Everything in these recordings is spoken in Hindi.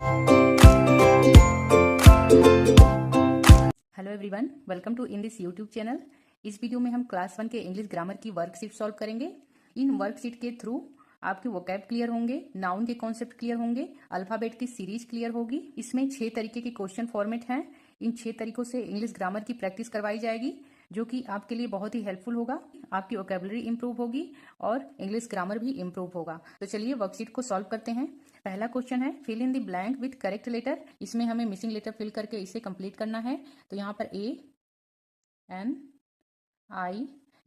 Hello everyone, welcome to in this YouTube channel. इस वीडियो में हम क्लास 1 के इंग्लिश ग्रामर की वर्कशीट सॉल्व करेंगे। इन वर्कशीट के थ्रू आपके वोकैब क्लियर होंगे, नाउन के कॉन्सेप्ट क्लियर होंगे, अल्फाबेट की सीरीज क्लियर होगी। इसमें 6 तरीके के क्वेश्चन फॉर्मेट हैं। इन 6 तरीकों से इंग्लिश ग्रामर की प्रैक्टिस करवाई जाएगी, जो कि आपके लिए बहुत ही हेल्पफुल होगा। आपकी वोकैबुलरी इंप्रूव होगी और इंग्लिश ग्रामर भी इंप्रूव होगा। तो चलिए वर्कशीट को सॉल्व करते हैं। पहला क्वेश्चन है fill in the blank with correct letter. इसमें हमें मिसिंग लेटर फिल करके इसे कंप्लीट करना है। तो यहाँ पर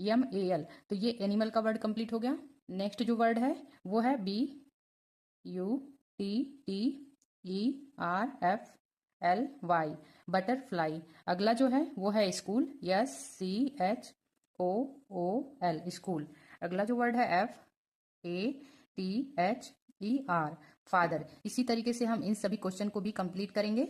ANIMAL, तो ये एनिमल का वर्ड कंप्लीट हो गया। नेक्स्ट जो वर्ड है वो है BUTTERFLY, बटरफ्लाई। अगला जो है वो है स्कूल, SCHOOL, स्कूल। अगला जो वर्ड है FATHER, फादर। इसी तरीके से हम इन सभी क्वेश्चन को भी कंप्लीट करेंगे।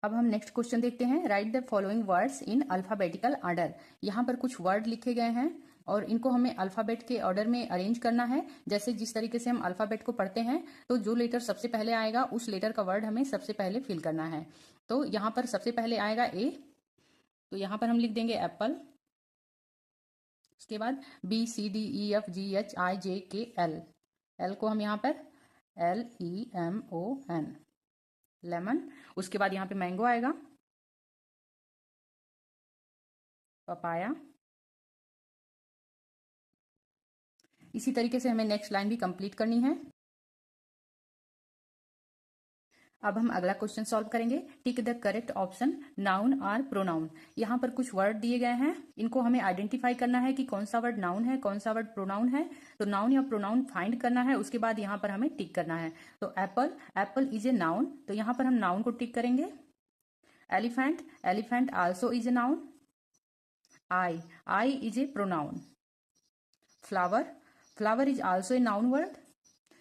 अब हम नेक्स्ट क्वेश्चन देखते हैं। Right the following words in alphabetical order. यहाँ पर कुछ वर्ड लिखे गए हैं और इनको हमें अल्फाबेट के ऑर्डर में अरेंज करना है। जैसे जिस तरीके से हम अल्फाबेट को पढ़ते हैं, तो जो लेटर सबसे पहले आएगा उस लेटर का वर्ड हमें सबसे पहले फिल करना है। तो यहाँ पर सबसे पहले आएगा A, तो यहाँ पर हम लिख देंगे एप्पल। उसके बाद BCDEFGHIJKL, एल को हम यहाँ पर LEMON, लेमन। उसके बाद यहाँ पे मैंगो आएगा, पपाया। इसी तरीके से हमें नेक्स्ट लाइन भी कंप्लीट करनी है। अब हम अगला क्वेश्चन सॉल्व करेंगे। Tick the correct option, noun और प्रोनाउन। यहाँ पर कुछ वर्ड दिए गए हैं, इनको हमें आइडेंटिफाई करना है कि कौन सा वर्ड नाउन है, कौन सा वर्ड प्रोनाउन है। तो नाउन या प्रोनाउन फाइंड करना है, उसके बाद यहाँ पर हमें टिक करना है। तो Apple, Apple is a noun, तो यहाँ पर हम नाउन को टिक करेंगे। Elephant, elephant also is a noun. I is a pronoun. Flower, flower is also a noun word.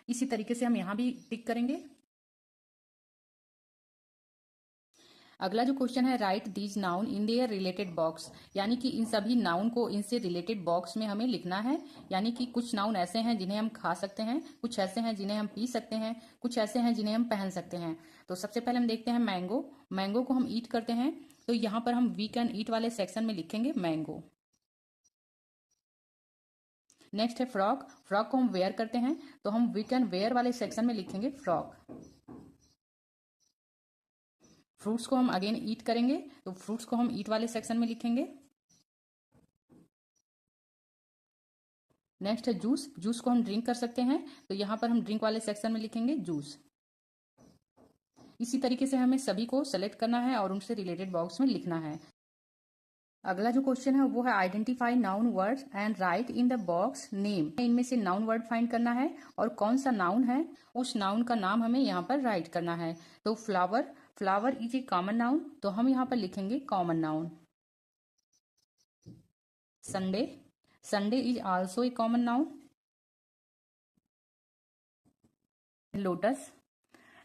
इसी तरीके से हम यहाँ भी टिक करेंगे। अगला जो क्वेश्चन है, right these noun in their related box, यानी कि इन सभी नाउन को इनसे रिलेटेड बॉक्स में हमें लिखना है। यानी कि कुछ नाउन ऐसे हैं जिन्हें हम खा सकते हैं, कुछ ऐसे हैं जिन्हें हम पी सकते हैं, कुछ ऐसे हैं जिन्हें हम पहन सकते हैं। तो सबसे पहले हम देखते हैं मैंगो। मैंगो को हम ईट करते हैं, तो यहाँ पर हम वी कैन ईट वाले सेक्शन में लिखेंगे मैंगो। नेक्स्ट है फ्रॉक, फ्रॉक को हम वेयर करते हैं, तो हम वी कैन वेयर वाले सेक्शन में लिखेंगे फ्रॉक। फ्रूट्स को हम अगेन ईट करेंगे, तो फ्रूट्स को हम ईट वाले सेक्शन में लिखेंगे। नेक्स्ट है जूस, जूस को हम ड्रिंक कर सकते हैं, तो यहां पर हम ड्रिंक वाले सेक्शन में लिखेंगे जूस। इसी तरीके से हमें सभी को सेलेक्ट करना है और उनसे रिलेटेड बॉक्स में लिखना है। अगला जो क्वेश्चन है वो है identify noun words and right in the box name. इनमें से नाउन वर्ड फाइंड करना है और कौन सा नाउन है उस नाउन का नाम हमें यहाँ पर राइट करना है। तो flower, flower is a common noun, तो हम यहाँ पर लिखेंगे common noun. Sunday, Sunday is also a common noun. Lotus,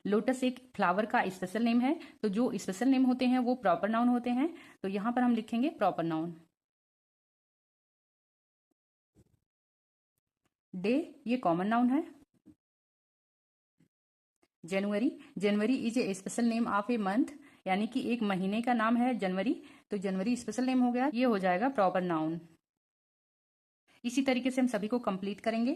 lotus एक फ्लावर का स्पेशल नेम है, तो जो स्पेशल नेम होते हैं वो प्रॉपर नाउन होते हैं, तो यहां पर हम लिखेंगे प्रॉपर नाउन। डे, ये कॉमन नाउन है। January, January is a special name of a month, यानी कि एक महीने का नाम है जनवरी, तो जनवरी स्पेशल नेम हो गया, ये हो जाएगा प्रॉपर नाउन। इसी तरीके से हम सभी को कंप्लीट करेंगे।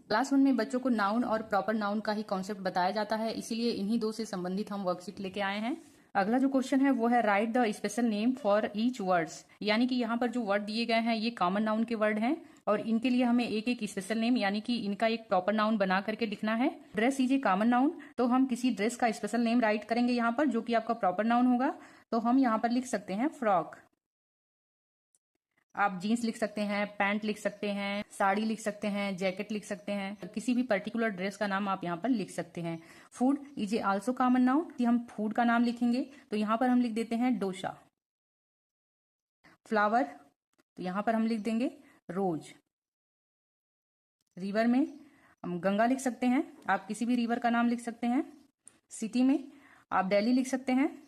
क्लास 1 में बच्चों को नाउन और प्रॉपर नाउन का ही कॉन्सेप्ट बताया जाता है, इसीलिए इन्हीं दो से संबंधित हम वर्कशीट लेके आए हैं। अगला जो क्वेश्चन है वो है right the special name for each words, यानी कि यहाँ पर जो वर्ड दिए गए हैं ये कॉमन नाउन के वर्ड हैं और इनके लिए हमें एक एक स्पेशल नेम यानी कि इनका एक प्रॉपर नाउन बना करके लिखना है। Dress is a common noun, तो हम किसी ड्रेस का स्पेशल नेम राइट करेंगे यहाँ पर, जो कि आपका प्रॉपर नाउन होगा। तो हम यहाँ पर लिख सकते हैं फ्रॉक। आप जीन्स लिख सकते हैं, पैंट लिख सकते हैं, साड़ी लिख सकते हैं, जैकेट लिख सकते हैं, किसी भी पर्टिकुलर ड्रेस का नाम आप यहाँ पर लिख सकते हैं। Food is a also common noun, कि हम फूड का नाम लिखेंगे तो यहाँ पर हम लिख देते हैं डोसा। फ्लावर, तो यहाँ पर हम लिख देंगे रोज। रिवर में हम गंगा लिख सकते हैं, आप किसी भी रिवर का नाम लिख सकते हैं। सिटी में आप दिल्ली लिख सकते हैं।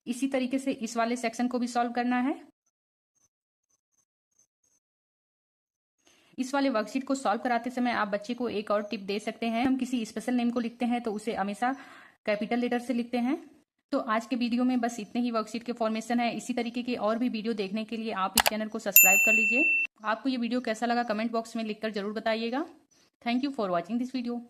इसी तरीके से इस वाले सेक्शन को भी सॉल्व करना है। इस वाले वर्कशीट को सॉल्व कराते समय आप बच्चे को एक और टिप दे सकते हैं। हम किसी स्पेशल नेम को लिखते हैं तो उसे हमेशा कैपिटल लेटर से लिखते हैं। तो आज के वीडियो में बस इतने ही वर्कशीट के फॉर्मेशन है। इसी तरीके के और भी वीडियो देखने के लिए आप इस चैनल को सब्सक्राइब कर लीजिए। आपको ये वीडियो कैसा लगा कमेंट बॉक्स में लिखकर जरूर बताइएगा। Thank you for watching this video.